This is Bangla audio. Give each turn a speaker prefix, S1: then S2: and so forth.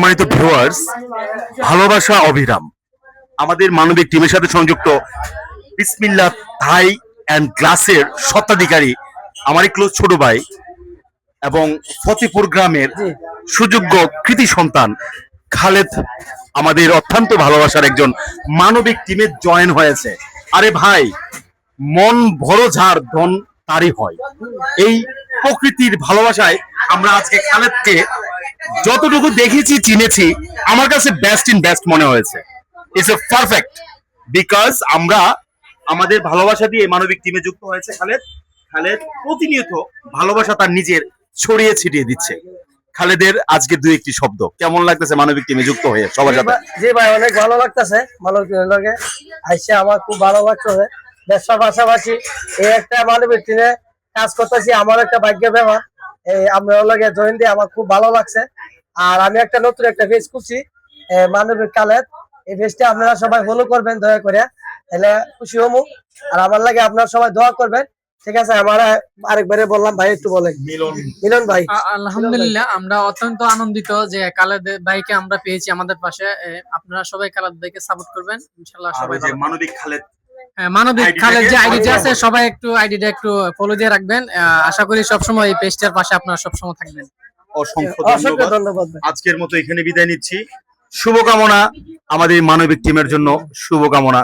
S1: সম্মানিত ভিউয়ার্স, ভালোবাসা অবিরাম আমাদের মানবিক টিমের সাথে সংযুক্ত বিসমিল্লাহ থাই অ্যান্ড গ্লাসের স্বত্বাধিকারী আমার ক্লোজ ছোট ভাই এবং ফতেপুর গ্রামের সুযোগ্য কৃতি সন্তান খালেদ আমাদের অত্যন্ত ভালোবাসার একজন মানবিক টিমে জয়েন হয়েছে। আরে ভাই, মন ভরো ঝাড় ধন তারই হয়। এই প্রকৃতির ভালোবাসায় আমরা আজকে খালেদকে যতটুকু দেখেছি চিনেছি, আমার কাছে বেস্ট ইন বেস্ট মনে হয়েছে। ইটস এ পারফেক্ট বিকজ আমরা আমাদের ভালোবাসা দিয়ে মানবিক টিমে যুক্ত হয়েছে খালেদ। খালেদ প্রতিনিয়ত ভালোবাসা তার নিজের ছড়িয়ে ছিটিয়ে দিচ্ছে। খালেদের আজকে দুই একটি শব্দ কেমন লাগতেছে মানবিক টিমে যুক্ত হয়ে সবার সাথে?
S2: জি ভাই, অনেক ভালো লাগতেছে। মানবিক টিমের লগে আইসা আমার খুব ভালো লাগতেছে। ব্যবসার পাশাপাশি এই একটা মানবিক টিমে কাজ করতেছি আমার একটা ভাগ্যের ব্যাপার। এই আমরা লগে জয়েন দিয়ে আমার খুব ভালো লাগছে। আর আমি একটা নতুন একটা পেজ খুলছি, মানবিক খালেদ। এই পেজটা আপনারা সবাই ফলো করবেন দয়া করে, তাহলে খুশি হবো। আর আমার লাগে আপনারা সবাই দোয়া করবেন, ঠিক আছে? আমার আরেকবারে বললাম, ভাই একটু বলেন। মিলন ভাই,
S3: আলহামদুলিল্লাহ, আমরা অত্যন্ত আনন্দিত যে খালেদ ভাইকে আমরা পেয়েছি আমাদের পাশে। আপনারা সবাই খালেদ ভাইকে সাপোর্ট করবেন, ইনশাআল্লাহ সবাই
S1: যে মানবিক খালেদ,
S3: মানবিক
S1: ID
S3: খালেদ যে আইডি
S1: টাকে
S3: আছে সবাই একটু আইডিটা একটু ফলো দিয়ে রাখবেন। আশা করি সবসময় এই পেজটার পাশে আপনারা সবসময় থাকবেন।
S1: অসংখ্য
S2: অসংখ্য
S1: ধন্যবাদ।
S2: ধন্যবাদ।
S1: আজকের মতো এখানে বিদায় নিচ্ছি। শুভকামনা আমাদের মানবিক টিমের জন্য, শুভকামনা।